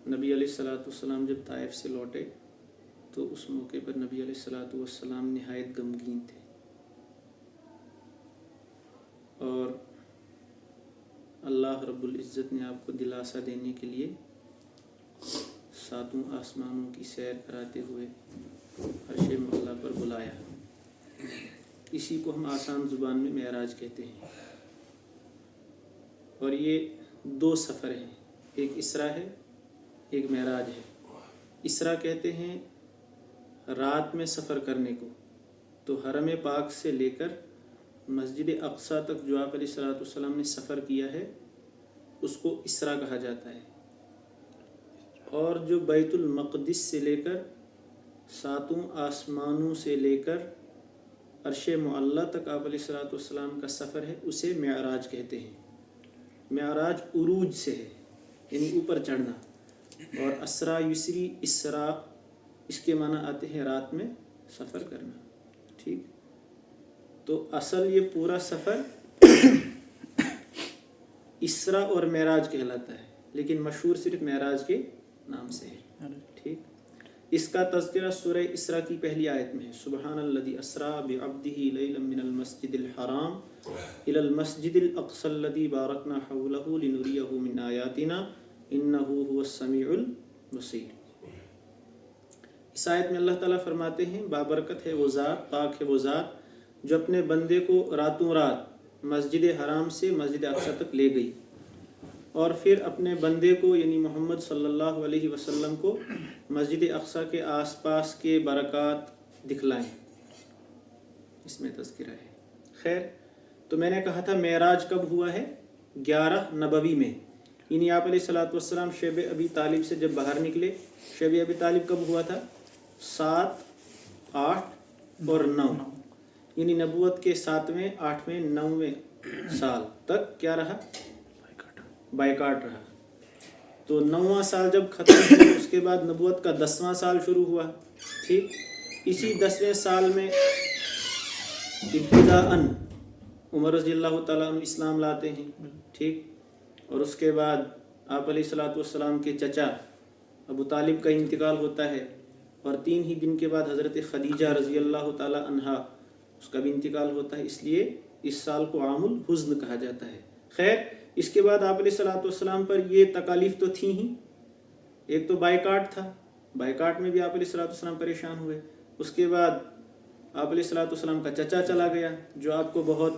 نبی علیہ الصلوۃ والسلام جب طائف سے لوٹے تو اس موقع پر نبی علیہ الصلوۃ والسلام نہایت غمگین تھے، اور اللہ رب العزت نے آپ کو دلاسا دینے کے لیے ساتوں آسمانوں کی سیر کراتے ہوئے عرش معلیٰ پر بلایا۔ اسی کو ہم آسان زبان میں معراج کہتے ہیں، اور یہ 2 سفر ہیں، ایک اسراء ہے، ایک معراج ہے۔ اسراء کہتے ہیں رات میں سفر کرنے کو، تو حرم پاک سے لے کر مسجد اقصیٰ تک جو آپ علیہ الصلوۃ والسلام نے سفر کیا ہے اس کو اسراء کہا جاتا ہے، اور جو بیت المقدس سے لے کر 7 آسمانوں سے لے کر عرش معلیٰ تک آپ علیہ الصلوۃ والسلام کا سفر ہے اسے معراج کہتے ہیں۔ معراج عروج سے ہے، یعنی اوپر چڑھنا، اور اسرا یسری اسراء اس کے معنی آتے ہیں رات میں سفر کرنا، ٹھیک۔ تو اصل یہ پورا سفر اسراء اور معراج کہلاتا ہے، لیکن مشہور صرف معراج کے نام سے ہے، ٹھیک۔ اس کا تذکرہ سورہ اسراء کی پہلی آیت میں ہے، سبحان الذی اسریٰ بعبدہ لیلا من المسجد الحرام الی المسجد الاقصی الذی بارکنا حولہ لنریہ من آیاتنا انہ هو السمیع البصیر۔ اس آیت میں اللہ تعالیٰ فرماتے ہیں بابرکت ہے وہ ذات، پاک ہے وہ ذات جو اپنے بندے کو راتوں رات مسجد حرام سے مسجد اقصیٰ تک لے گئی، اور پھر اپنے بندے کو یعنی محمد صلی اللہ علیہ وسلم کو مسجد اقصیٰ کے آس پاس کے برکات دکھلائیں۔ اس میں تذکرہ ہے۔ خیر، تو میں نے کہا تھا معراج کب ہوا ہے؟ 11 نبوی میں، یعنی آپ علیہ الصلوۃ والسلام شیب ابی طالب سے جب باہر نکلے۔ شیب ابی طالب کب ہوا تھا؟ 7، 8 اور 9، یعنی نبوت کے 7ویں، 8ویں، 9ویں سال تک کیا رہا؟ بائیکاٹ رہا۔ تو 9واں سال جب ختم ہوا اس کے بعد نبوت کا 10واں سال شروع ہوا، ٹھیک۔ اسی 10ویں سال میں ابتداءً عمر رضی اللہ تعالیٰ عنہ اسلام لاتے ہیں، ٹھیک۔ اور اس کے بعد آپ علیہ الصلوۃ والسلام کے چچا ابو طالب کا انتقال ہوتا ہے، اور 3 ہی دن کے بعد حضرت خدیجہ رضی اللہ تعالیٰ عنہا اس کا بھی انتقال ہوتا ہے، اس لیے اس سال کو عام الحزن کہا جاتا ہے۔ خیر، اس کے بعد آپ علیہ الصلوۃ والسلام پر یہ تکالیف تو تھیں ہی، ایک تو بائیکاٹ تھا، بائیکاٹ میں بھی آپ علیہ الصلوۃ والسلام پریشان ہوئے۔ اس کے بعد آپ علیہ الصلوۃ والسلام کا چچا چلا گیا جو آپ کو بہت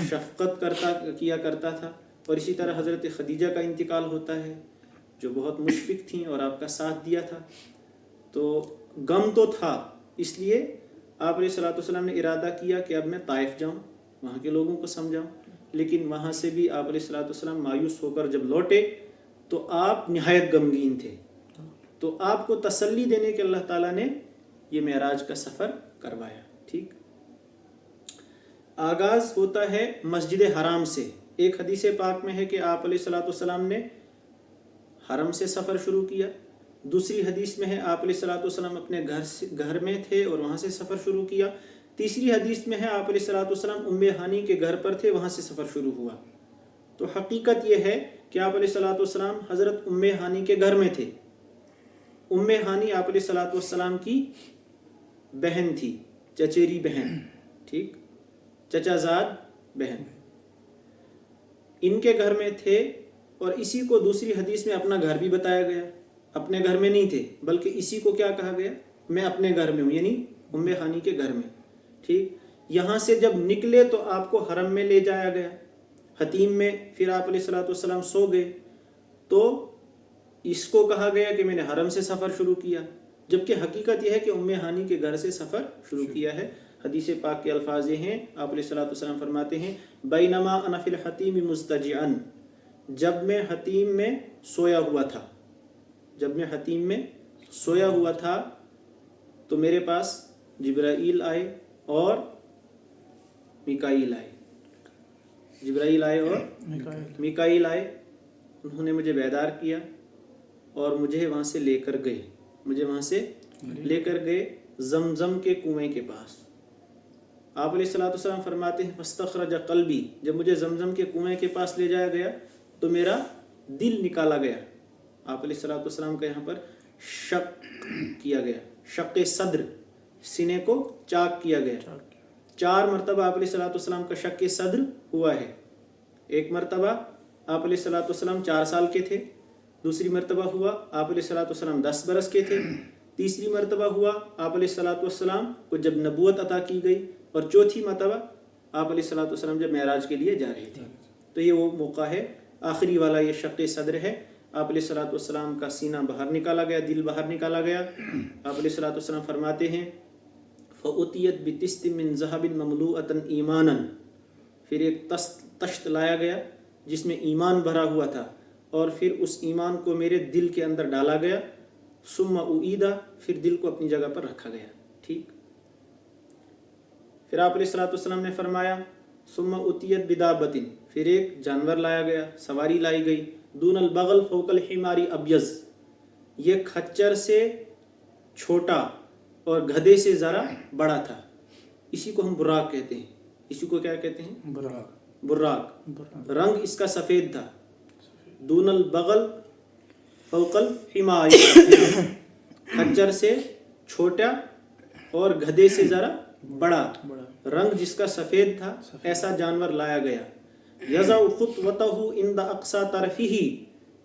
شفقت کیا کرتا تھا، اور اسی طرح حضرت خدیجہ کا انتقال ہوتا ہے جو بہت مشفق تھیں اور آپ کا ساتھ دیا تھا۔ تو غم تو تھا، اس لیے آپ علیہ الصلوۃ والسلام نے ارادہ کیا کہ اب میں طائف جاؤں، وہاں کے لوگوں کو سمجھاؤں، لیکن وہاں سے بھی آپ علیہ الصلوۃ والسلام مایوس ہو کر جب لوٹے تو آپ نہایت غمگین تھے۔ تو آپ کو تسلی دینے کے اللہ تعالیٰ نے یہ معراج کا سفر کروایا، ٹھیک۔ آغاز ہوتا ہے مسجد حرام سے۔ ایک حدیث پاک میں ہے کہ آپ علیہ الصلوۃ والسلام نے حرم سے سفر شروع کیا، دوسری حدیث میں ہے آپ علیہ الصلوۃ والسلام اپنے گھر میں تھے اور وہاں سے سفر شروع کیا، تیسری حدیث میں ہے آپ علیہ الصلوۃ والسلام ام ہانی کے گھر پر تھے، وہاں سے سفر شروع ہوا۔ تو حقیقت یہ ہے کہ آپ علیہ الصلوۃ والسلام حضرت ام ہانی کے گھر میں تھے۔ ام ہانی آپ علیہ الصلوۃ والسلام کی بہن تھی، چچیری بہن، ٹھیک، چچا زاد بہن، ان کے گھر میں تھے، اور اسی کو دوسری حدیث میں اپنا گھر بھی بتایا گیا۔ اپنے گھر میں نہیں تھے بلکہ اسی کو کیا کہا گیا؟ میں اپنے گھر میں ہوں، یعنی ام ہانی کے گھر میں، ٹھیک۔ یہاں سے جب نکلے تو آپ کو حرم میں لے جایا گیا، حتیم میں، پھر آپ علیہ الصلوۃ والسلام سو گئے، تو اس کو کہا گیا کہ میں نے حرم سے سفر شروع کیا، جبکہ حقیقت یہ ہے کہ ام ہانی کے گھر سے سفر شروع کیا ہے۔ حدیث پاک کے الفاظ یہ ہیں، آپ علیہ الصلوۃ والسلام فرماتے ہیں بینما انا فی الحتیم مضطجعا، جب میں حتیم میں سویا ہوا تھا، جب میں حتیم میں سویا ہوا تھا تو میرے پاس جبرائیل آئے اور میکائیل آئے، جبرائیل آئے اور میکائیل آئے، انہوں نے مجھے بیدار کیا اور مجھے وہاں سے لے کر گئے، مجھے وہاں سے لے کر گئے زمزم کے کنویں کے پاس۔ آپ علیہ الصلوۃ والسلام فرماتے ہیں فاستخرج قلبی، جب مجھے زمزم کے کنویں کے پاس لے جایا گیا تو میرا دل نکالا گیا، آپ علیہ الصلوۃ والسلام کا یہاں پر شق کیا گیا، شق صدر، سینے کو چاک کیا گیا۔ 4 مرتبہ آپ علیہ الصلوۃ والسلام کا شق صدر ہوا ہے۔ ایک مرتبہ آپ علیہ الصلوۃ والسلام 4 سال کے تھے، دوسری مرتبہ ہوا آپ علیہ الصلوۃ والسلام 10 برس کے تھے، تیسری مرتبہ ہوا آپ علیہ الصلوۃ والسلام کو جب نبوت عطا کی گئی، اور چوتھی مرتبہ آپ علیہ الصلوۃ والسلام جب معراج کے لیے جا رہے تھے۔ تو یہ وہ موقع ہے، آخری والا یہ شق صدر ہے۔ آپ علیہ الصلوۃ والسلام کا سینہ باہر نکالا گیا، دل باہر نکالا گیا۔ آپ علیہ الصلوۃ والسلام فرماتے ہیں فَأُتِيَتْ بِتِسْتٍ مِّن ذَهَبٍ مَمْلُوءَةً ایمانًا، پھر ایک تشت لایا گیا جس میں ایمان بھرا ہوا تھا، اور پھر اس ایمان کو میرے دل کے اندر ڈالا گیا، ثم اعیدہ، پھر دل کو اپنی جگہ پر رکھا گیا۔ ٹھیک، پھر آپ علیہ الصلوۃ والسلام نے فرمایا ثم اُتِيَتْ بِدَابَةٍ، پھر ایک جانور لایا گیا، سواری لائی گئی، دون البغل فوق الحمار ابیض، یہ کھچر سے چھوٹا اور گدھے سے ذرا بڑا تھا۔ اسی کو ہم براق کہتے ہیں، اسی کو کیا کہتے ہیں؟ براق۔ رنگ اس کا سفید تھا، دون البغل فوق الحمار، کھچر سے چھوٹا اور گدھے سے ذرا بڑا، رنگ جس کا سفید تھا، ایسا جانور لایا گیا۔ یضع خطوتہ عند اقصی طرفہ،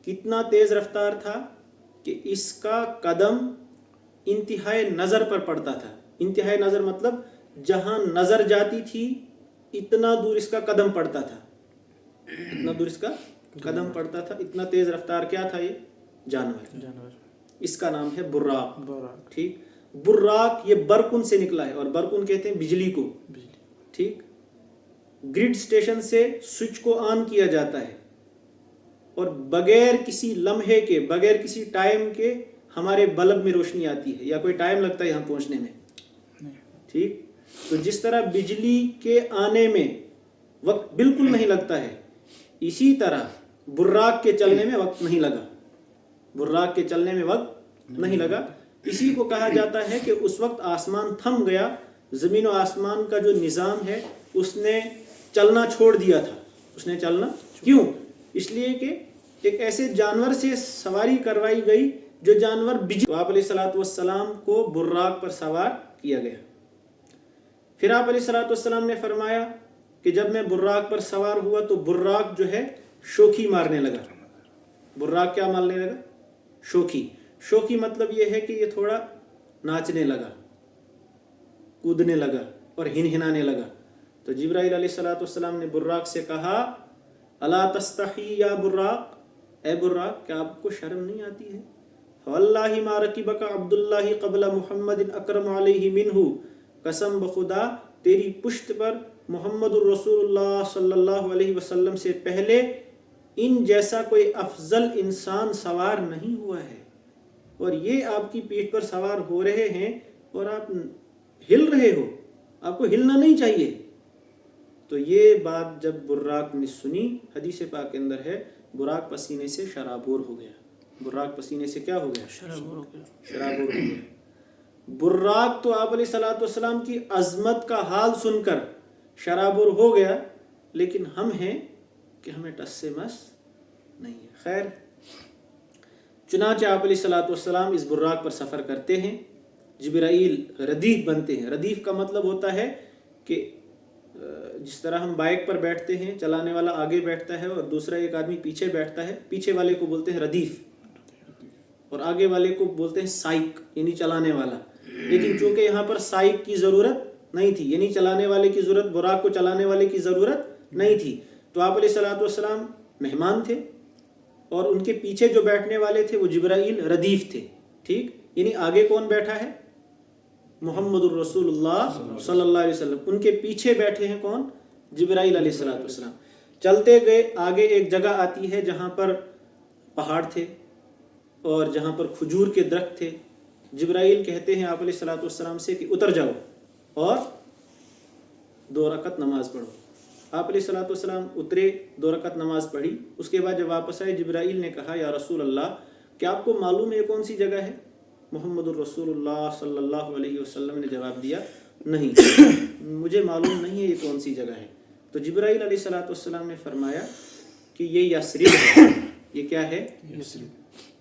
کتنا تیز رفتار تھا کہ اس کا قدم انتہائی نظر پر پڑتا تھا۔ انتہائی نظر مطلب جہاں نظر جاتی تھی اتنا دور اس کا قدم پڑتا تھا، اتنا دور اس کا قدم پڑتا تھا، اتنا تیز رفتار کیا تھا یہ جانور۔ اس کا نام ہے براق۔ ٹھیک، براق یہ برقن سے نکلا ہے، اور برقن کہتے ہیں بجلی کو۔ ٹھیک، گرڈ سٹیشن سے سوئچ کو آن کیا جاتا ہے، اور بغیر کسی لمحے کے، بغیر کسی ٹائم کے ہمارے بلب میں روشنی آتی ہے، یا کوئی ٹائم لگتا ہے یہاں پہنچنے میں۔ ٹھیک، تو جس طرح بجلی کے آنے میں وقت بالکل نہیں لگتا ہے، اسی طرح براق کے چلنے میں وقت نہیں لگا، براق کے چلنے میں وقت نہیں لگا۔ اسی کو کہا جاتا ہے کہ اس وقت آسمان تھم گیا، زمین و آسمان کا جو نظام ہے اس نے چلنا چھوڑ دیا تھا۔ اس نے چلنا کیوں؟ اس لیے کہ ایک ایسے جانور سے سواری کروائی گئی جو جانور بجلی، آپ علیہ الصلوۃ والسلام کو براق پر سوار کیا گیا۔ پھر آپ علیہ الصلوۃ والسلام نے فرمایا کہ جب میں براق پر سوار ہوا تو براق جو ہے شوخی مارنے لگا۔ براق کیا مارنے لگا؟ شوخی۔ شوخی مطلب یہ ہے کہ یہ تھوڑا ناچنے لگا، کودنے لگا اور ہنہنانے لگا۔ تو جبرائیل علیہ الصلوۃ والسلام نے براق سے کہا الا تستحی یا براق، اے براق کیا آپ کو شرم نہیں آتی ہے؟ فواللہ ما رکبک عبداللہ قبل محمد اکرم علیہ منہ، قسم بخدا تیری پشت پر محمد الرسول اللہ صلی اللہ علیہ وسلم سے پہلے ان جیسا کوئی افضل انسان سوار نہیں ہوا ہے، اور یہ آپ کی پیٹھ پر سوار ہو رہے ہیں اور آپ ہل رہے ہو، آپ کو ہلنا نہیں چاہیے۔ تو یہ بات جب براق نے سنی، حدیث پاک کے اندر ہے براق پسینے سے شرابور ہو گیا۔ براق پسینے سے کیا ہو گیا؟ شرابور ہو گیا۔ براق تو آپ علیہ الصلوۃ والسلام کی عظمت کا حال سن کر شرابور ہو گیا، لیکن ہم ہیں کہ ہمیں ٹس سے مس نہیں ہے۔ خیر، چنانچہ آپ علیہ الصلوۃ والسلام اس براق پر سفر کرتے ہیں، جبرائیل ردیف بنتے ہیں۔ ردیف کا مطلب ہوتا ہے کہ جس طرح ہم بائک پر بیٹھتے ہیں، چلانے والا آگے بیٹھتا ہے اور دوسرا ایک آدمی پیچھے بیٹھتا ہے، پیچھے والے کو بولتے ہیں ردیف، اور آگے والے کو بولتے ہیں سائق، یعنی چلانے والا۔ لیکن چونکہ یہاں پر سائق کی ضرورت نہیں تھی، یعنی چلانے والے کی ضرورت، براق کو چلانے والے کی ضرورت نہیں تھی، تو آپ علیہ الصلوۃ والسلام مہمان تھے، اور ان کے پیچھے جو بیٹھنے والے تھے وہ جبرائیل ردیف تھے۔ ٹھیک، یعنی آگے کون بیٹھا ہے؟ محمد الرسول اللہ صلی اللہ علیہ وسلم، ان کے پیچھے بیٹھے ہیں کون؟ جبرائیل علیہ الصلوۃ والسلام۔ چلتے گئے، آگے ایک جگہ آتی ہے جہاں پر پہاڑ تھے اور جہاں پر کھجور کے درخت تھے۔ جبرائیل کہتے ہیں آپ علیہ الصلوۃ والسلام سے کہ اتر جاؤ اور 2 رکعت نماز پڑھو۔ آپ علیہ الصلوۃ والسلام اترے، 2 رکعت نماز پڑھی۔ اس کے بعد جب واپس آئے، جبرائیل نے کہا یا رسول اللہ کیا آپ کو معلوم ہے یہ کون سی جگہ ہے؟ محمد الرسول اللہ صلی اللہ علیہ وسلم نے جواب دیا نہیں، مجھے معلوم نہیں ہے یہ کون سی جگہ ہے۔ تو جبرائیل علیہ الصلوۃ والسلام نے فرمایا کہ یہ یثرب ہے۔ یہ کیا ہے؟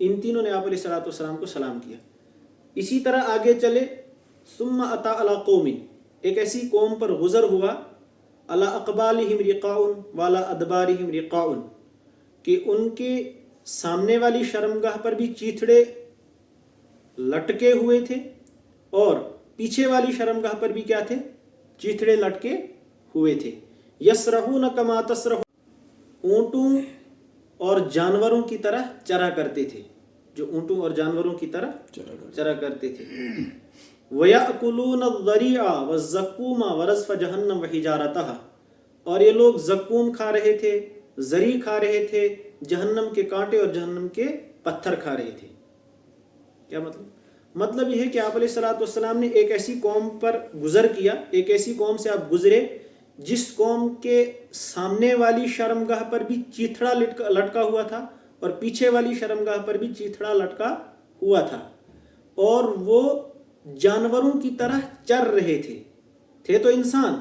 ان تینوں نے آپ علیہ الصلوۃ والسلام کو سلام کیا. اسی طرح آگے چلے ثم اتی علی قوم، ایک ایسی قوم پر گزر ہوا علی اقبالہم رقاء وعلی ادبارہم رقاء، کہ ان کے سامنے والی شرمگاہ پر بھی چیتھڑے لٹکے ہوئے تھے اور پیچھے والی شرمگاہ پر بھی کیا تھے؟ چیتھڑے لٹکے ہوئے تھے. یسرحون کما تسرح، اونٹوں اور جانوروں کی طرح چرا کرتے تھے، جو اونٹوں اور جانوروں کی طرح چرا کرتے تھے. وَيَأْكُلُونَ الضَّرِيعَ وَالزَّقُّومَ وَرَزْفَ جَهَنَّمَ وَحِجَارَتَهَا، اور یہ لوگ زقوم کھا رہے تھے، زری کھا رہے تھے، جہنم کے کانٹے اور جہنم کے پتھر کھا رہے تھے. کیا مطلب یہ ہے کہ آپ علیہ الصلوۃ والسلام نے ایک ایسی قوم پر گزر کیا، ایک ایسی قوم سے آپ گزرے جس قوم کے سامنے والی شرمگاہ پر بھی چیتھڑا لٹکا ہوا تھا اور پیچھے والی شرمگاہ پر بھی چیتھڑا لٹکا ہوا تھا، اور وہ جانوروں کی طرح چر رہے تھے تو انسان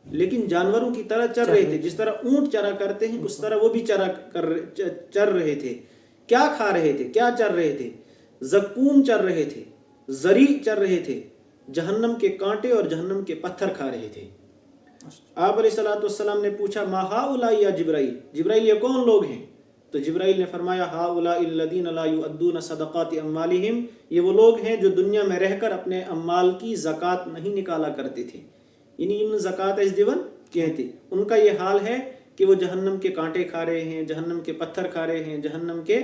لیکن جانوروں کی طرح چر رہے تھے. جس طرح اونٹ چرا کرتے ہیں اس طرح وہ بھی چر رہے تھے. کیا کھا رہے تھے؟ کیا چر رہے تھے؟ زقوم چر رہے تھے، زری چر رہے تھے، جہنم کے کانٹے اور جہنم کے پتھر کھا رہے تھے. آپ علیہ الصلوۃ والسلام نے پوچھا ما ہؤلاء یا جبرائیل، جبرائیل یہ کون لوگ ہیں؟ تو جبرائیل نے فرمایا ہؤلاء الذین لا یؤدون صدقات اموالہم، یہ وہ لوگ ہیں جو دنیا میں رہ کر اپنے اموال کی زکوٰۃ نہیں نکالا کرتے تھے. یعنی ان زکوٰۃ اس دیون کہتے، ان کا یہ حال ہے کہ وہ جہنم کے کانٹے کھا رہے ہیں، جہنم کے پتھر کھا رہے ہیں، جہنم کے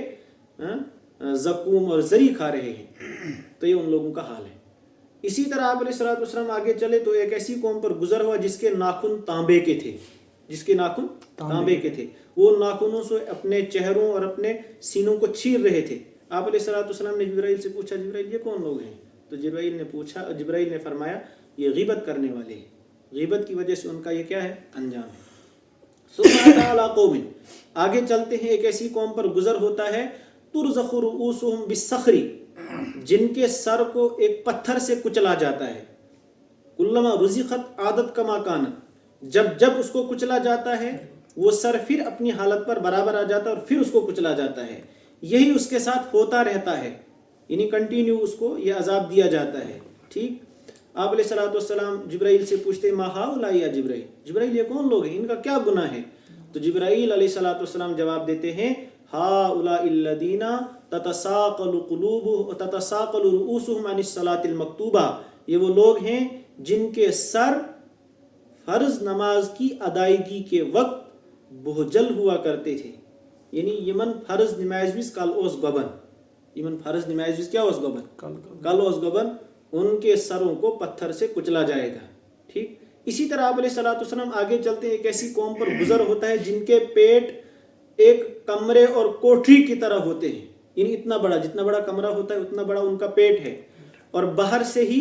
زقوم اور زری کھا رہے ہیں. تو یہ ان لوگوں کا حال ہے. اسی طرح آپ علیہ الصلوۃ والسلام آگے چلے تو ایک ایسی قوم پر گزر ہوا جس کے ناخن تانبے کے تھے، جس کے ناخن تانبے کے تھے. وہ ناخنوں سے اپنے چہروں اور اپنے سینوں کو چیر رہے تھے. آپ علیہ الصلوۃ والسلام نے جبرائیل سے پوچھا جبرائیل یہ کون لوگ ہیں؟ تو جبرائیل نے فرمایا یہ غیبت کرنے والے ہیں، غیبت کی وجہ سے ان کا یہ کیا ہے؟ انجام ہے. ثم اتی علی قوم، آگے چلتے ہیں ایک ایسی قوم پر گزر ہوتا ہے ترزخ رؤوسہم بالصخر، جن کے سر کو ایک پتھر سے کچلا جاتا ہے. کلما رزقت عادت کما کانت، جب اس کو کچلا جاتا ہے وہ سر پھر اپنی حالت پر برابر آ جاتا ہے اور پھر اس کو کچلا جاتا ہے. یہی اس کے ساتھ ہوتا رہتا ہے، یعنی کنٹینیو اس کو یہ عذاب دیا جاتا ہے. ٹھیک. آپ علیہ الصلوۃ والسلام جبرائیل سے پوچھتے ما ہؤلاء یا جبرائیل، جبرائیل یہ کون لوگ ہیں، ان کا کیا گناہ ہے؟ تو جبرائیل علیہ الصلوۃ والسلام جواب دیتے ہیں ہؤلاء الذین تتساقل رؤوسہم عن الصلاۃ المکتوبہ، یہ وہ لوگ ہیں جن کے سر فرض نماز کی ادائیگی کے وقت بہجل ہوا کرتے تھے. یعنی یمن فرض نمازویز کل اوس گبن، یمن فرض نمازویز کیا اوس گبن؟ کل اوس گبن. ان کے سروں کو پتھر سے کچلا جائے گا. ٹھیک. اسی طرح آپ علیہ الصلوۃ والسلام آگے چلتے ہیں ایک ایسی قوم پر گزر ہوتا ہے جن کے پیٹ ایک کمرے اور کوٹھی کی طرح ہوتے ہیں. یعنی اتنا بڑا، جتنا بڑا کمرہ ہوتا ہے اتنا بڑا ان کا پیٹ ہے، اور باہر سے ہی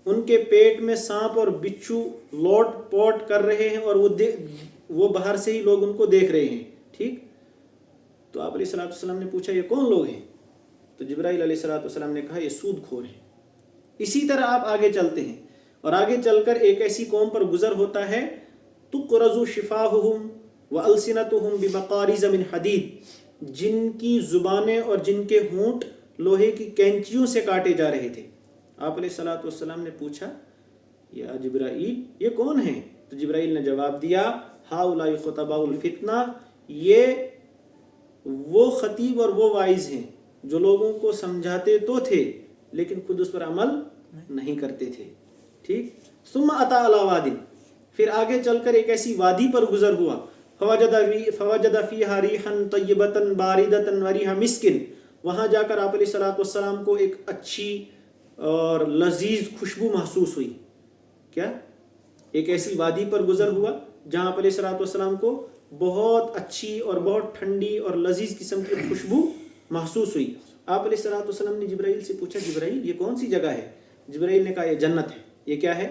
ان کے پیٹ میں سانپ اور بچھو لوٹ پوٹ کر رہے ہیں اور وہ باہر سے ہی لوگ ان کو دیکھ رہے ہیں. ٹھیک. تو آپ علیہ الصلوۃ والسلام نے پوچھا یہ کون لوگ ہیں؟ تو جبرائیل علیہ الصلوۃ والسلام نے کہا یہ سود خور ہیں. اسی طرح آپ آگے چلتے ہیں اور آگے چل کر ایک ایسی قوم پر گزر ہوتا ہے تقرض شفاہہم والسنتہم بمقارض من حدید، جن کی زبانیں اور جن کے ہونٹ لوہے کی کینچیوں سے کاٹے جا رہے تھے. آپ علیہ الصلوۃ والسلام نے پوچھا یا جبرائیل یہ کون ہیں؟ تو جبرائیل نے جواب دیا ہؤلاء خطباء الفتنہ، یہ وہ خطیب اور وہ واعظ ہیں جو لوگوں کو سمجھاتے تو تھے لیکن خود اس پر عمل نہیں کرتے تھے. ٹھیک. ثم اتی علی واد، پھر آگے چل کر ایک ایسی وادی پر گزر ہوا فوجد فیہا ریحا طیبۃ باردۃ وریح مسک، وہاں جا کر آپ علیہ الصلوۃ والسلام کو ایک اچھی اور لذیذ خوشبو محسوس ہوئی. کیا؟ ایک ایسی وادی پر گزر ہوا جہاں آپ علیہ الصلوۃ والسلام کو بہت اچھی اور بہت ٹھنڈی اور لذیذ قسم کی خوشبو محسوس ہوئی. آپ علیہ الصلوۃ والسلام نے جبرائیل سے پوچھا جبرائیل یہ کون سی جگہ ہے؟ جبرائیل نے کہا یہ جنت ہے. یہ کیا ہے؟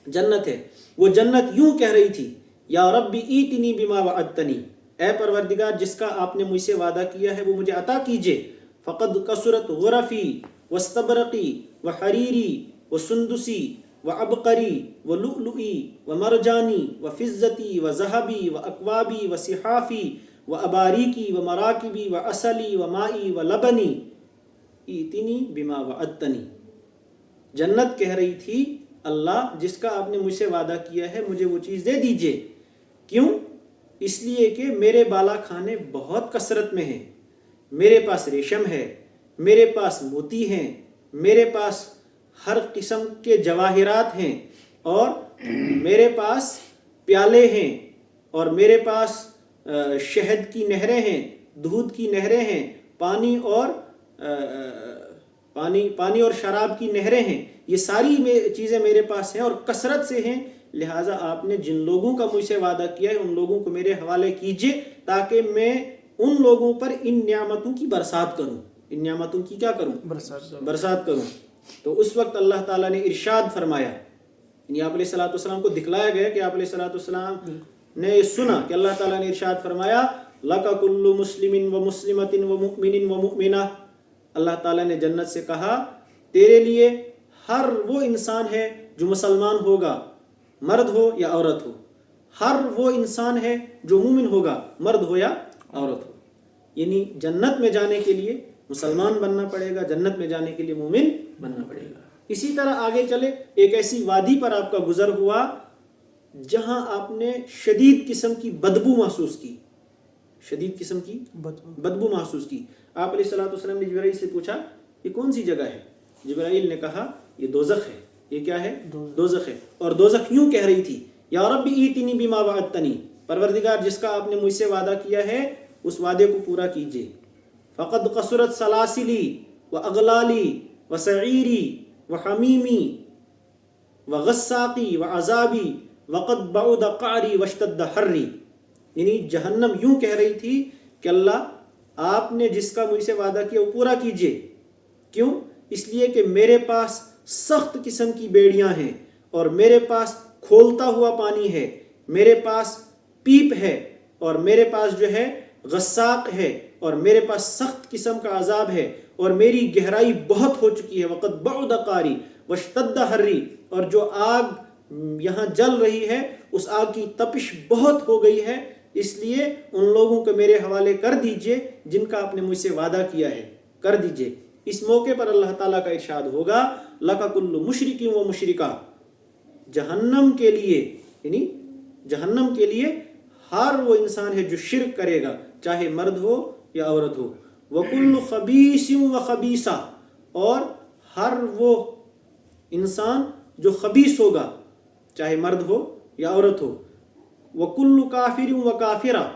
جنت ہے. وہ جنت یوں کہہ رہی تھی یا رب ایتنی بما وعدتنی، اے پروردگار جس کا آپ نے مجھ سے وعدہ کیا ہے وہ مجھے عطا کیجئے. فقد کثرت غرفی واستبرقی وحریری وسندسی وعبقری ولؤلؤی ومرجانی وفضتی وذهبی واکوابی وصحافی و اباریکی و مراکبی و اصلی و مائی و لبنی ایتنی بما وعدتنی. جنت کہہ رہی تھی اللہ جس کا آپ نے مجھ سے وعدہ کیا ہے مجھے وہ چیز دے دیجئے. کیوں؟ اس لیے کہ میرے بالا کھانے بہت کثرت میں ہیں، میرے پاس ریشم ہے، میرے پاس موتی ہیں، میرے پاس ہر قسم کے جواہرات ہیں، اور میرے پاس پیالے ہیں، اور میرے پاس شہد کی نہریں ہیں، دودھ کی نہریں ہیں، پانی اور شراب کی نہریں ہیں. یہ ساری چیزیں میرے پاس ہیں اور کثرت سے ہیں. لہٰذا آپ نے جن لوگوں کا مجھ سے وعدہ کیا ہے ان لوگوں کو میرے حوالے کیجئے تاکہ میں ان لوگوں پر ان نعمتوں کی برسات کروں. ان نعمتوں کی کیا کروں؟ برسات کروں. تو اس وقت اللہ تعالیٰ نے ارشاد فرمایا، یعنی آپ علیہ الصلوۃ والسلام کو دکھلایا گیا کہ آپ علیہ الصلوۃ والسلام نے سنا کہ اللہ تعالیٰ نے ارشاد فرمایا لَكَ كُلُّ مُسْلِمٍ وَمُسْلِمَةٍ وَمُؤْمِنٍ وَمُؤْمِنَةٍ. اللہ تعالیٰ نے جنت سے کہا تیرے لیے ہر وہ انسان ہے جو مسلمان ہوگا، مرد ہو یا عورت ہو. ہر وہ انسان ہے جو مومن ہوگا، مرد ہو یا عورت ہو. یعنی جنت میں جانے کے لیے مسلمان بننا پڑے گا، جنت میں جانے کے لیے مومن بننا پڑے گا. اسی طرح آگے چلے ایک ایسی وادی پر آپ کا گزر ہوا جہاں آپ نے شدید قسم کی بدبو محسوس کی. شدید قسم کی بدبو محسوس کی. آپ علیہ الصلوۃ والسلام نے جبرائیل سے پوچھا یہ کون سی جگہ ہے؟ جبرائیل نے کہا یہ دوزخ ہے. یہ کیا ہے؟ دوزخ ہے. اور دوزخ یوں کہہ رہی تھی یا رب ایتنی بما وعدتنی، پروردگار جس کا آپ نے مجھ سے وعدہ کیا ہے اس وعدے کو پورا کیجئے. فقد قصرت سلاسلی واغلالی وسعیری وحمیمی وغساقی وعذابی وقد بعد قعری واشتد حری. یعنی جہنم یوں کہہ رہی تھی کہ اللہ آپ نے جس کا مجھ سے وعدہ کیا وہ پورا کیجئے. کیوں؟ اس لیے کہ میرے پاس سخت قسم کی بیڑیاں ہیں، اور میرے پاس کھولتا ہوا پانی ہے، میرے پاس پیپ ہے، اور میرے پاس جو ہے غساق ہے، اور میرے پاس سخت قسم کا عذاب ہے، اور میری گہرائی بہت ہو چکی ہے. وقت بعد قاری واشتد حری، اور جو آگ یہاں جل رہی ہے اس آگ کی تپش بہت ہو گئی ہے. اس لیے ان لوگوں کو میرے حوالے کر دیجئے جن کا آپ نے مجھ سے وعدہ کیا ہے، کر دیجئے. اس موقع پر اللہ تعالیٰ کا ارشاد ہوگا لَكَ كُلُّ مُشْرِكٍ وَمُشْرِكَةٍ. جہنم کے لیے، یعنی جہنم کے لیے ہر وہ انسان ہے جو شرک کرے گا چاہے مرد ہو یا عورت ہو. وَكُلُّ خَبِيثٍ وَخَبِيثَةٍ، اور ہر وہ انسان جو خبیث ہوگا چاہے مرد ہو یا عورت ہو. وَكُلُّ كَافِرٍ وَكَافِرَةٍ،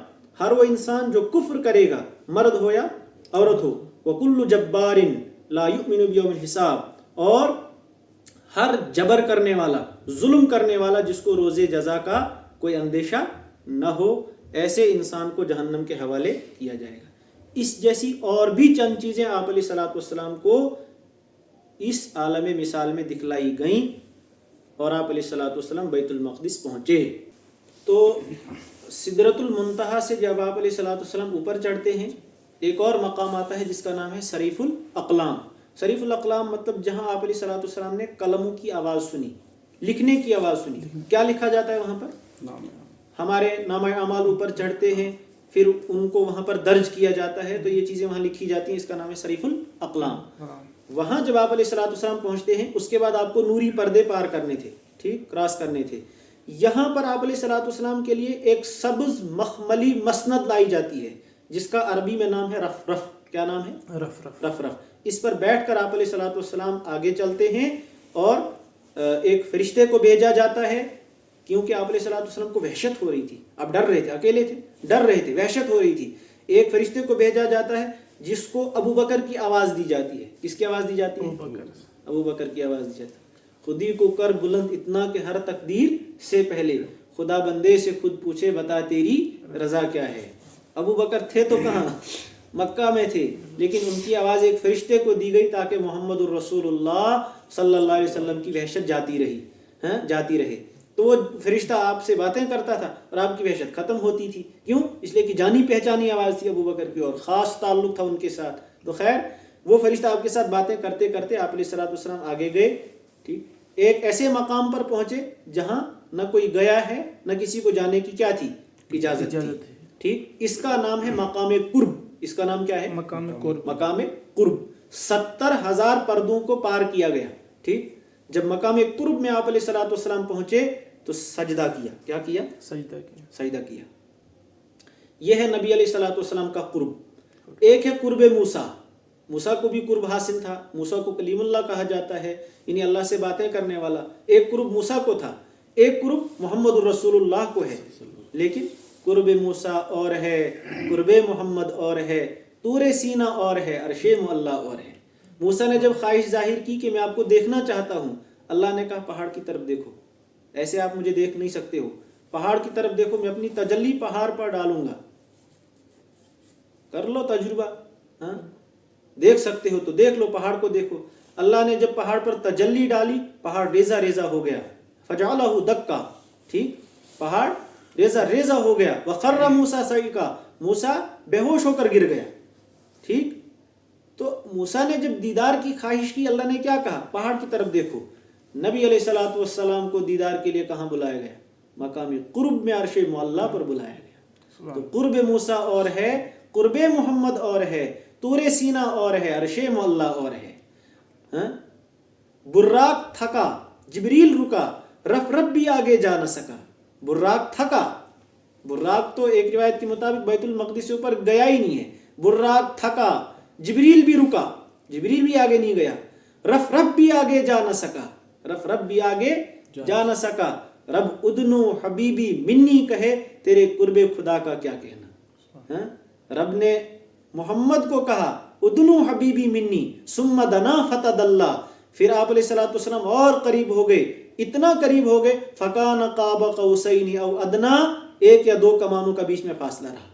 ہر وہ انسان جو کفر کرے گا مرد ہو یا عورت ہو. وَكُلُّ جَبَّارٍ لَا يُؤْمِنُ بِيَوْمِ الْحِسَابِ، اور ہر جبر کرنے والا، ظلم کرنے والا جس کو روز جزا کا کوئی اندیشہ نہ ہو، ایسے انسان کو جہنم کے حوالے کیا جائے گا. اس جیسی اور بھی چند چیزیں آپ علیہ الصلوۃ والسلام کو اس عالم مثال میں دکھلائی گئیں، اور آپ علیہ الصلوۃ والسلام بیت المقدس پہنچے. تو سدرۃ المنتہا سے جب آپ علیہ الصلوۃ والسلام اوپر چڑھتے ہیں ایک اور مقام آتا ہے جس کا نام ہے صریف الاقلام. صریف الاقلام مطلب جہاں آپ علیہ الصلوۃ والسلام نے قلموں کی آواز سنی، لکھنے کی آواز سنی. کیا لکھا جاتا ہے وہاں پر؟ ہمارے نامہ اعمال اوپر چڑھتے ہیں، پھر ان کو وہاں پر درج کیا جاتا ہے، تو یہ چیزیں وہاں لکھی جاتی ہیں. اس کا نام ہے صریف الاقلام. وہاں جب آپ علیہ الصلوۃ والسلام پہنچتے ہیں اس کے بعد آپ کو نوری پردے پار کرنے تھے، ٹھیک، کراس کرنے تھے. یہاں پر آپ علیہ الصلوۃ والسلام کے لیے ایک سبز مخملی مسند لائی جاتی ہے جس کا عربی میں نام ہے رف رف. کیا نام ہے؟ رف رف. رف رف. اس پر بیٹھ کر آپ علیہ الصلوۃ والسلام آگے چلتے ہیں، اور ایک فرشتے کو بھیجا جاتا ہے کیونکہ آپ علیہ الصلوۃ والسلام کو وحشت ہو رہی تھی. آپ ڈر رہے تھے، اکیلے تھے، ڈر رہے تھے، وحشت ہو رہی تھی. ایک فرشتے کو بھیجا جاتا ہے جس کو ابو بکر کی آواز دی جاتی ہے. کس کی آواز دی جاتی ہے؟ ابو بکر کی آواز دی جاتی ہے. خودی کو کر بلند اتنا کہ ہر تقدیر سے پہلے خدا بندے سے خود پوچھے بتا تیری رضا کیا ہے. ابو بکر تھے تو کہاں، مکہ میں تھے، لیکن ان کی آواز ایک فرشتے کو دی گئی تاکہ محمد الرسول اللہ صلی اللہ علیہ وسلم کی وحشت جاتی رہے. تو وہ فرشتہ آپ سے باتیں کرتا تھا اور آپ کی وحشت ختم ہوتی تھی. کیوں؟ اس لیے کہ جانی پہچانی آواز تھی ابو بکر کی اور خاص تعلق تھا ان کے ساتھ. تو خیر وہ فرشتہ آپ کے ساتھ باتیں کرتے کرتے آپ علیہ الصلوۃ والسلام آگے گئے. ٹھیک، ایک ایسے مقام پر پہنچے جہاں نہ کوئی گیا ہے، نہ کسی کو جانے کی کیا تھی؟ اجازت تھی. ٹھیک. اس کا نام ہے مقام قرب. اس کا نام کیا ہے؟ مقام قرب. مقام قرب. 70,000 پردوں کو پار کیا گیا. ٹھیک. جب مقام قرب میں آپ علیہ الصلوۃ والسلام پہنچے تو سجدہ کیا. کیا کیا؟ سجدہ کیا. سجدہ کیا. یہ ہے نبی علیہ الصلوۃ والسلام کا قرب. ایک ہے قرب موسیٰ. موسیٰ کو بھی قرب حاصل تھا. موسیٰ کو کلیم اللہ کہا جاتا ہے، یعنی اللہ سے باتیں کرنے والا. ایک قرب موسیٰ کو تھا، ایک قرب محمد الرسول اللہ کو ہے. لیکن قرب موسیٰ اور ہے، قرب محمد اور ہے، طور سینہ اور ہے، عرش معلیٰ اور ہے. موسیٰ نے جب خواہش ظاہر کی کہ میں آپ کو دیکھنا چاہتا ہوں، اللہ نے کہا پہاڑ کی طرف دیکھو. ایسے آپ مجھے دیکھ نہیں سکتے ہو، پہاڑ کی طرف دیکھو، میں اپنی تجلی پہاڑ پر ڈالوں گا. کر لو تجربہ. ہاں دیکھ سکتے ہو تو دیکھ لو، پہاڑ کو دیکھو. اللہ نے جب پہاڑ پر تجلی ڈالی، پہاڑ ریزہ ریزہ ہو گیا. فجعلہ دکا. ٹھیک. پہاڑ ریزہ ریزہ ہو گیا. وخر موسیٰ صعقا. موسیٰ بے ہوش ہو کر گر گیا. ٹھیک. تو موسیٰ نے جب دیدار کی خواہش کی، اللہ نے کیا کہا؟ پہاڑ کی طرف دیکھو. نبی علیہ الصلوۃ والسلام کو دیدار کے لیے کہاں بلایا گیا؟ مقام قرب میں عرش معلیٰ پر بلایا گیا. تو قرب موسیٰ اور ہے، قرب محمد اور ہے، طور سینہ اور ہے، عرش معلیٰ اور ہے. براق تھکا، جبریل رکا، رف بھی آگے جا نہ سکا. براق تھکا. براق تو ایک روایت کے مطابق بیت المقدس سے اوپر گیا ہی نہیں ہے. براق تھکا، جبریل بھی رکا، جبریل بھی آگے نہیں گیا. رف بھی آگے جا نہ سکا، رف بھی آگے جا نہ سکا. رب ادنو حبیبی منی کہے، تیرے قرب خدا کا کیا کہنا. رب نے محمد کو کہا ادنو حبیبی منی ثم دنا فتدلی. پھر آپ علیہ الصلوۃ والسلام اور قریب ہو گئے، اتنا قریب ہو گئے فکان قاب قوسین او ادنا. 1 یا 2 کمانوں کا بیچ میں فاصلہ رہا.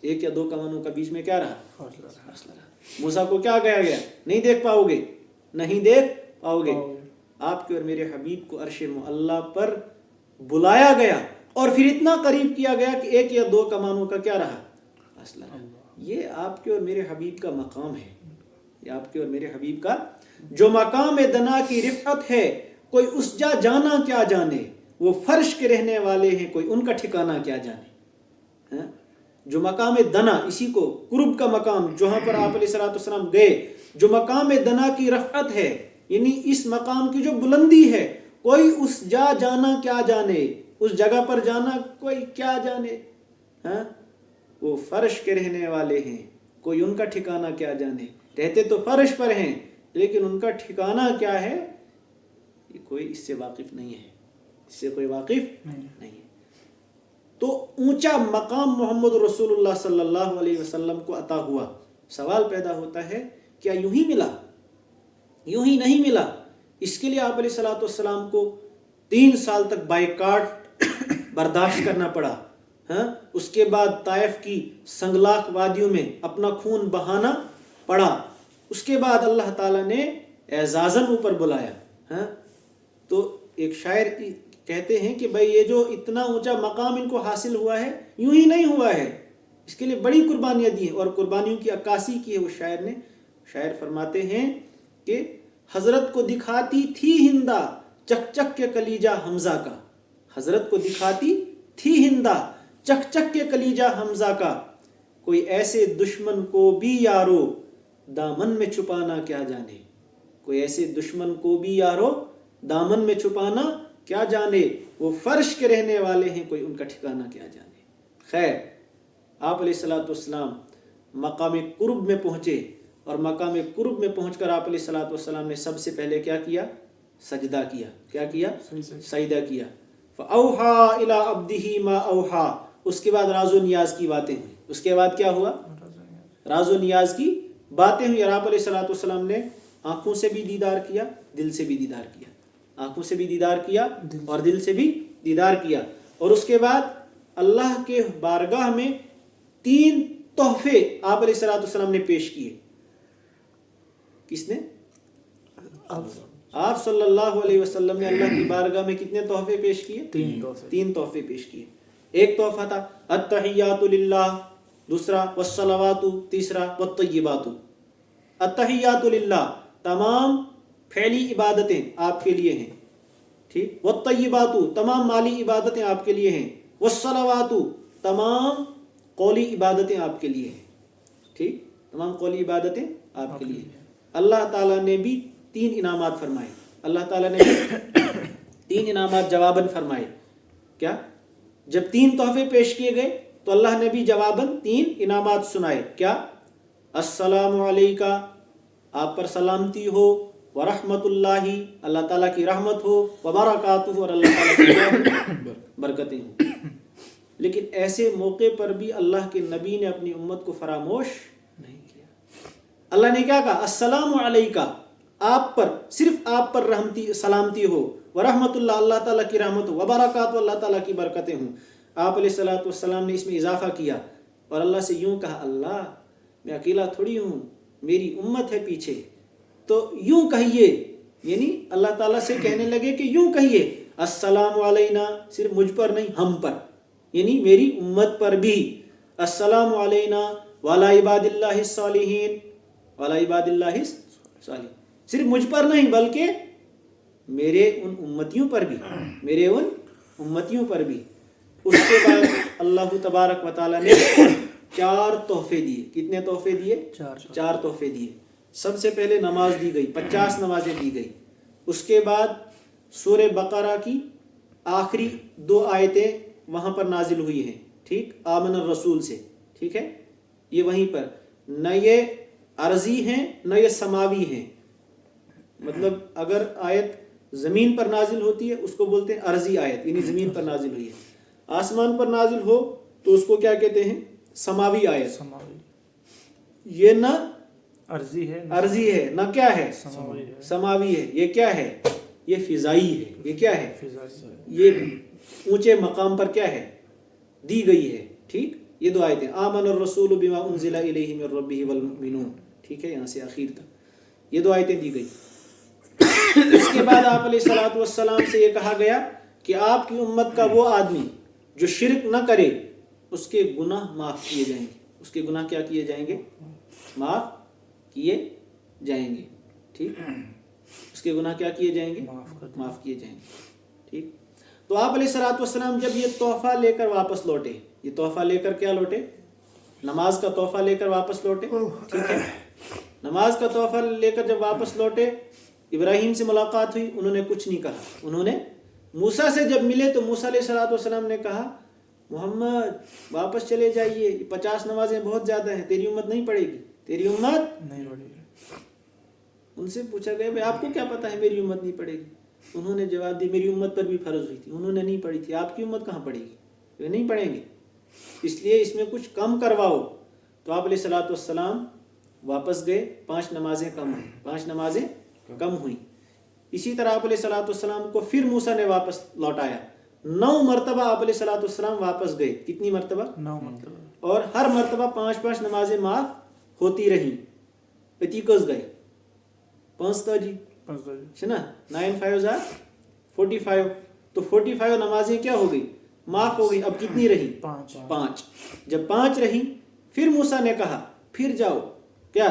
1 یا 2 کمانوں کا بیچ میں کیا رہا؟ فاصلہ رہا. موسیٰ کو کیا کہا گیا؟ نہیں دیکھ پاؤ گے، نہیں دیکھ پاؤ گے. آپ کے اور میرے حبیب کو عرش معلیٰ پر بلایا گیا اور پھر اتنا قریب کیا گیا کہ 1 یا 2 کمانوں کا کیا رہا؟ فاصلہ رہا. یہ آپ کے اور میرے حبیب کا مقام ہے. یہ آپ کے اور میرے حبیب کا جو مقام دنا کی رفعت ہے. کوئی اس جا جانا کیا جانے، وہ فرش کے رہنے والے ہیں، کوئی ان کا ٹھکانہ کیا جانے. جو مقام دنا، اسی کو قرب کا مقام، جہاں پر آپ علیہ الصلوۃ والسلام گئے، جو مقام دنا کی رفعت ہے، یعنی اس مقام کی جو بلندی ہے، کوئی اس جا جانا کیا جانے، اس جگہ پر جانا کوئی کیا جانے. وہ فرش کے رہنے والے ہیں، کوئی ان کا ٹھکانہ کیا جانے. رہتے تو فرش پر ہیں لیکن ان کا ٹھکانہ کیا ہے، یہ کوئی اس سے واقف نہیں ہے. اس سے کوئی واقف نہیں ہے. تو اونچا مقام محمد رسول اللہ صلی اللہ علیہ وسلم کو عطا ہوا. سوال پیدا ہوتا ہے کیا یوں ہی ملا؟ یوں ہی نہیں ملا. اس کے لیے آپ علیہ الصلوۃ والسلام کو 3 سال تک بائیکاٹ برداشت کرنا پڑا. اس کے بعد طائف کی سنگلاخ وادیوں میں اپنا خون بہانا پڑا. اس کے بعد اللہ تعالیٰ نے اعزازاً اوپر بلایا. تو ایک شاعر کہتے ہیں کہ بھائی یہ جو اتنا اونچا مقام ان کو حاصل ہوا ہے، یوں ہی نہیں ہوا ہے، اس کے لیے بڑی قربانیاں دی ہیں اور قربانیوں کی عکاسی کی ہے اس شاعر نے. شاعر فرماتے ہیں کہ حضرت کو دکھاتی تھی ہندا چک چک کے کلیجہ حمزہ کا. حضرت کو دکھاتی تھی ہندا چک چک کے کلیجہ حمزہ کا. کوئی ایسے دشمن کو بھی یارو دامن میں چھپانا کیا جانے. کوئی ایسے دشمن کو بھی یارو دامن میں چھپانا کیا جانے. وہ فرش کے رہنے والے ہیں، کوئی ان کا ٹھکانہ کیا جانے. خیر، آپ علیہ الصلوۃ والسلام مقام قرب میں پہنچے اور مقام قرب میں پہنچ کر آپ علیہ الصلوۃ والسلام نے سب سے پہلے کیا کیا؟ سجدہ کیا. کیا کیا؟ سجدہ کیا. فَأَوْحَا إِلَىٰ عَبْدِهِ مَا أَوْحَا. اس کے بعد راز و نیاز کی باتیں ہوئی. اس کے بعد کیا ہوا؟ راز و نیاز کی باتیں ہوئی. اور آپ علیہ الصلوۃ والسلام نے آنکھوں سے بھی دیدار کیا، دل سے بھی دیدار کیا. آنکھوں سے بھی دیدار کیا اور دل سے بھی دیدار کیا. اور اس کے بعد اللہ کے بارگاہ میں 3 تحفے آپ علیہ الصلوۃ والسلام نے پیش کیے. کس نے؟ آپ صلی اللہ علیہ وسلم نے اللہ کی بارگاہ میں کتنے تحفے پیش کیے؟ 3 تحفے پیش کیے. ایک تحفہ تھا التحیات للہ، دوسرا والصلوات، تیسرا والطیبات. التحیات للہ، تمام فعلی عبادتیں آپ کے لیے ہیں. ٹھیک. والطیبات، تمام مالی عبادتیں آپ کے لیے ہیں. والصلوات، تمام قولی عبادتیں آپ کے لیے ہیں، ٹھیک، تمام قولی عبادتیں آپ کے لیے ہیں۔ اللہ تعالیٰ نے بھی 3 انعامات فرمائے، اللہ تعالیٰ نے بھی 3 انعامات جواباً فرمائے۔ کیا؟ جب 3 تحفے پیش کیے گئے تو اللہ نے بھی جواباً 3 انعامات سنائے۔ کیا؟ السلام علیکہ، آپ پر سلامتی ہو، ورحمۃ اللہ، اللہ تعالیٰ کی رحمت ہو، وبرکاتہ، اور اللہ تعالیٰ کی برکتیں ہوں۔ لیکن ایسے موقع پر بھی اللہ کے نبی نے اپنی امت کو فراموش نہیں کیا۔ اللہ نے کیا کہا؟ السلام علیکہ، آپ پر، صرف آپ پر سلامتی ہو، ورحمۃ اللہ، اللہ تعالیٰ کی رحمت ہو، وبرکاتہ، اللہ تعالیٰ کی برکتیں ہوں۔ آپ علیہ الصلوۃ والسلام نے اس میں اضافہ کیا اور اللہ سے یوں کہا، اللہ میں اکیلا تھوڑی ہوں، میری امت ہے پیچھے، تو یوں کہیے، یعنی اللہ تعالیٰ سے کہنے لگے کہ یوں کہیے السلام علینا، صرف مجھ پر نہیں، ہم پر، یعنی میری امت پر بھی، السلام علینا وعلی عباد اللہ الصالحین، وعلی عباد اللہ الصالحین، صرف مجھ پر نہیں بلکہ میرے ان امتیوں پر بھی، میرے ان امتیوں پر بھی۔ اس کے بعد اللہ تبارک و تعالیٰ نے 4 تحفے دیے۔ کتنے تحفے دیے؟ 4 تحفے دیے۔ سب سے پہلے نماز دی گئی، 50 نمازیں دی گئی۔ اس کے بعد سورہ بقرہ کی آخری 2 آیتیں وہاں پر نازل ہوئی ہیں، ٹھیک، آمن الرسول سے، ٹھیک ہے، یہ وہیں پر، نہ یہ عرضی ہیں نہ یہ سماوی ہیں، مطلب اگر آیت زمین پر نازل ہوتی ہے اس کو بولتے ہیں عرضی آیت، یعنی زمین پر نازل ہوئی ہے۔ آسمان پر نازل ہو تو اس کو کیا کہتے ہیں؟ سماوی آیت۔ یہ نہ عرضی ہے نہ کیا ہے؟ سماوی ہے۔ یہ کیا ہے؟ یہ فضائی ہے۔ یہ کیا ہے؟ یہ اونچے مقام پر کیا ہے؟ دی گئی ہے، ٹھیک۔ یہ 2 آیتیں، آمن الرسول بما انزل الیہ من ربہ والمؤمنون، ٹھیک ہے، یہاں سے آخر تک یہ 2 آیتیں دی گئی۔ اس کے بعد آپ علیہ الصلوۃ والسلام سے یہ کہا گیا کہ آپ کی امت کا وہ آدمی جو شرک نہ کرے اس کے گناہ معاف کیے جائیں گے۔ اس کے گناہ کیا کیے جائیں گے؟ معاف کیے جائیں گے، ٹھیک، اس کے گناہ کیا کیے جائیں گے؟ معاف کیے جائیں گے، ٹھیک۔ تو آپ علیہ الصلوۃ والسلام جب یہ تحفہ لے کر واپس لوٹے، یہ تحفہ لے کر کیا لوٹے؟ نماز کا تحفہ لے کر واپس لوٹے، ٹھیک ہے۔ نماز کا تحفہ لے کر جب واپس لوٹے، ابراہیم سے ملاقات ہوئی، انہوں نے کچھ نہیں کہا۔ انہوں نے موسیٰ سے جب ملے تو موسیٰ علیہ الصلوۃ والسلام نے کہا، محمد واپس چلے جائیے، 50 نمازیں بہت زیادہ ہیں، تیری امت نہیں پڑھے گی، تیری امت نہیں پڑھے گی۔ ان سے پوچھا گیا بھائی آپ کو کیا پتا ہے میری امت نہیں پڑھے گی؟ انہوں نے جواب دی میری امت پر بھی فرض ہوئی تھی، انہوں نے نہیں پڑھی تھی، آپ کی امت کہاں پڑھے گی؟ وہ نہیں پڑھیں گے، اس لیے اس میں کچھ کم کرواؤ۔ تو آپ علیہ الصلوۃ والسلام واپس گئے، 5 نمازیں کم ہوئیں، 5 نمازیں کم ہوئیں۔ اسی طرح آپ علیہ الصلوۃ والسلام کو پھر موسیٰ نے واپس لوٹایا، 9 مرتبہ آپ علیہ الصلوۃ والسلام واپس گئے۔ کتنی مرتبہ؟ 9 مرتبہ، اور ہر مرتبہ 5 نمازیں معاف ہوتی رہیں۔ اتی کس گئے 45 ہے نا، 9 5 45، تو 45 نمازیں کیا ہو گئی؟ معاف ہو گئی۔ اب کتنی رہی؟ 5۔ جب 5 رہی پھر موسیٰ نے کہا پھر جاؤ، کیا؟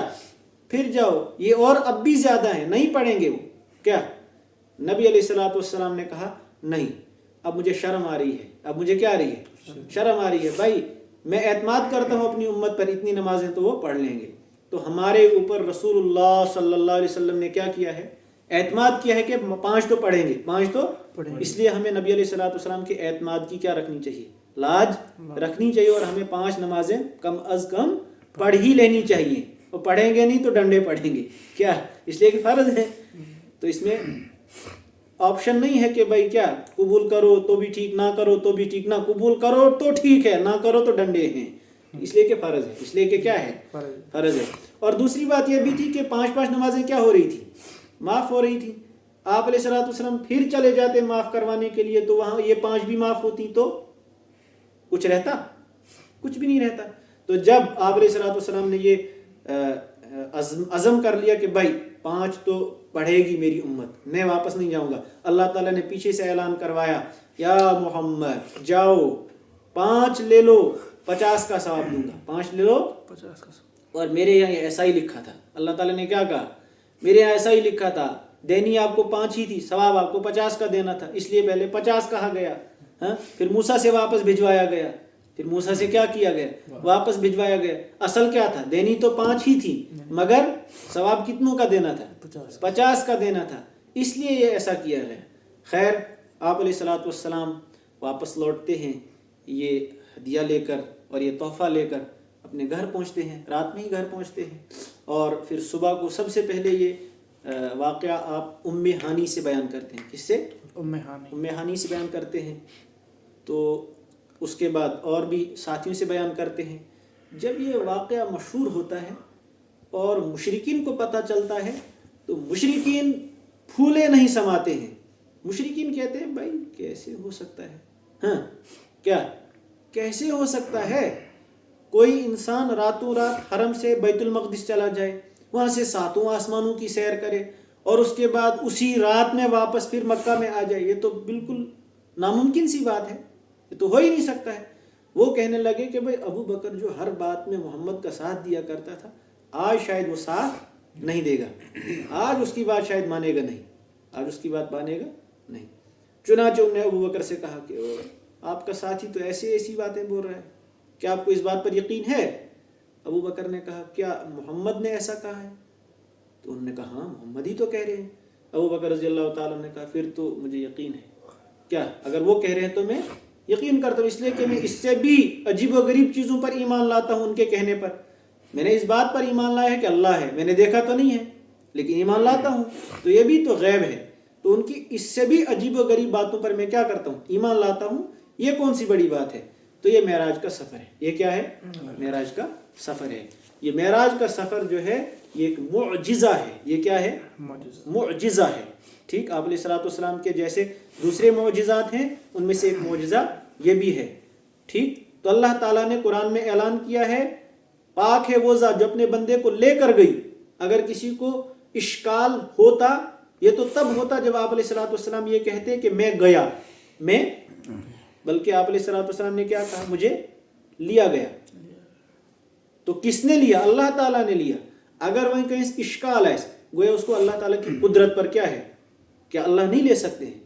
پھر جاؤ، یہ اور اب بھی زیادہ ہیں، نہیں پڑھیں گے وہ، کیا؟ نبی علیہ الصلوۃ والسلام نے کہا نہیں، اب مجھے شرم آ رہی ہے، اب مجھے کیا آ رہی ہے؟ شرم آ رہی ہے، بھائی میں اعتماد کرتا ہوں اپنی امت پر، اتنی نمازیں تو وہ پڑھ لیں گے۔ تو ہمارے اوپر رسول اللہ صلی اللہ علیہ وسلم نے کیا کیا ہے؟ اعتماد کیا ہے کہ 5 تو پڑھیں گے، 5 تو پڑھیں گے۔ اس لیے ہمیں نبی علیہ الصلوۃ والسلام کے اعتماد کی کیا رکھنی چاہیے؟ لاج رکھنی چاہیے، اور ہمیں 5 نمازیں کم از کم پڑھ ہی لینی چاہیے، اور پڑھیں گے نہیں تو ڈنڈے پڑھیں گے، کیا؟ اس لیے کہ فرض ہے، تو اس میں آپشن نہیں ہے کہ بھائی کیا قبول کرو تو بھی ٹھیک، نہ کرو تو بھی ٹھیک، نہ قبول کرو تو ٹھیک ہے، نہ کرو تو ڈنڈے ہیں، اس لیے کہ فرض ہے، اس لیے کہ کیا ہے؟ فرض ہے۔ اور دوسری بات یہ بھی تھی کہ 5 نمازیں کیا ہو رہی تھی؟ معاف ہو رہی تھی۔ آپ علیہ الصلوۃ والسلام پھر چلے جاتے معاف کروانے کے لیے، تو وہاں یہ 5 بھی معاف ہوتی تو کچھ رہتا؟ کچھ بھی نہیں رہتا۔ تو جب آپ علیہ الصلوۃ والسلام نے یہ عزم کر لیا کہ بھائی 5 تو پڑھے گی میری امت، میں واپس نہیں جاؤں گا، اللہ تعالیٰ نے پیچھے سے اعلان کروایا یا محمد جاؤ 5 لے لو 50 کا ثواب دوں گا، 5 لے لو 50 کا ثواب۔ اور میرے یہاں ایسا ہی لکھا تھا، اللہ تعالیٰ نے کیا کہا؟ میرے یہاں ایسا ہی لکھا تھا، دینی آپ کو 5 ہی تھی، ثواب آپ کو 50 کا دینا تھا، اس لیے پہلے 50 کہا گیا، پھر موسیٰ سے واپس بھجوایا گیا، پھر موسیٰ سے کیا کیا گیا؟ واپس بھجوایا گیا. اصل کیا تھا؟ دینی تو 5 ہی تھی مگر ثواب کتنوں کا دینا تھا؟ 50 کا دینا تھا. اس لیے یہ ایسا کیا گیا. خیر آپ علیہ الصلوۃ والسلام واپس لوٹتے ہیں یہ ہدیہ لے کر اور یہ تحفہ لے کر اپنے گھر پہنچتے ہیں. رات میں ہی گھر پہنچتے ہیں اور پھر صبح کو سب سے پہلے یہ واقعہ آپ ام ہانی سے بیان کرتے ہیں. کس سے؟ ام ہانی سے بیان کرتے ہیں. تو اس کے بعد اور بھی ساتھیوں سے بیان کرتے ہیں. جب یہ واقعہ مشہور ہوتا ہے اور مشرکین کو پتہ چلتا ہے تو مشرکین پھولے نہیں سماتے ہیں. مشرکین کہتے ہیں بھائی کیسے ہو سکتا ہے؟ ہاں کیا کیسے ہو سکتا ہے کوئی انسان راتوں رات حرم سے بیت المقدس چلا جائے, وہاں سے 7 آسمانوں کی سیر کرے اور اس کے بعد اسی رات میں واپس پھر مکہ میں آ جائے؟ یہ تو بالکل ناممکن سی بات ہے, یہ تو ہو ہی نہیں سکتا ہے. وہ کہنے لگے کہ بھائی ابو بکر جو ہر بات میں محمد کا ساتھ دیا کرتا تھا, آج شاید وہ ساتھ نہیں دے گا, آج اس کی بات شاید مانے گا نہیں, آج اس کی بات مانے گا نہیں. چنانچہ انہوں نے ابو بکر سے کہا کہ آپ کا ساتھی تو ایسی باتیں بول رہا ہے, کیا آپ کو اس بات پر یقین ہے؟ ابو بکر نے کہا کیا محمد نے ایسا کہا ہے؟ تو انہوں نے کہا ہاں محمد ہی تو کہہ رہے ہیں. ابو بکر رضی اللہ تعالیٰ نے کہا پھر تو مجھے یقین ہے. کیا اگر وہ کہہ رہے ہیں تو میں یقین کرتا ہوں, اس لیے کہ میں اس سے بھی عجیب و غریب چیزوں پر ایمان لاتا ہوں. ان کے کہنے پر میں نے اس بات پر ایمان لایا ہے کہ اللہ ہے, میں نے دیکھا تو نہیں ہے لیکن ایمان لاتا ہوں. تو یہ بھی تو غیب ہے, تو ان کی اس سے بھی عجیب و غریب باتوں پر میں کیا کرتا ہوں؟ ایمان لاتا ہوں. یہ کون سی بڑی بات ہے؟ تو یہ معراج کا سفر ہے. یہ کیا ہے؟ معراج کا سفر ہے. یہ معراج کا سفر جو ہے یہ ایک معجزہ ہے. یہ کیا ہے؟ معجزہ ہے. ٹھیک, آپ علیہ الصلوۃ والسلام کے جیسے دوسرے معجزات ہیں ان میں سے ایک معجزہ یہ بھی ہے. ٹھیک, تو اللہ تعالیٰ نے قرآن میں اعلان کیا ہے پاک ہے وہ ذات جو اپنے بندے کو لے کر گئی. اگر کسی کو اشکال ہوتا یہ تو تب ہوتا جب آپ علیہ الصلوۃ والسلام یہ کہتے کہ میں گیا, میں, بلکہ آپ علیہ الصلوۃ والسلام نے کیا کہا؟ مجھے لیا گیا. تو کس نے لیا؟ اللہ تعالیٰ نے لیا. اگر وہیں کہیں اشکال ہے گویا اس کو اللہ تعالیٰ کی قدرت پر کیا ہے, کیا اللہ نہیں لے سکتے ہیں؟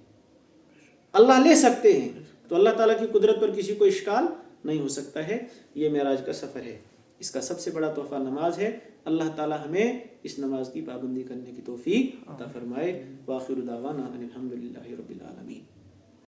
اللہ لے سکتے ہیں. تو اللہ تعالیٰ کی قدرت پر کسی کو اشکال نہیں ہو سکتا ہے. یہ معراج کا سفر ہے. اس کا سب سے بڑا تحفہ نماز ہے. اللہ تعالیٰ ہمیں اس نماز کی پابندی کرنے کی توفیق عطا فرمائے. وآخر دعوانا ان الحمد للہ رب العالمین.